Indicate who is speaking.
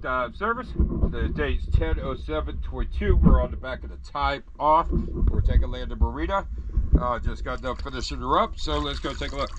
Speaker 1: dive service. The date's 10/07/22. We're on the back of the type off. We're taking land to Marina. Just got done finishing her up, so let's go take a look.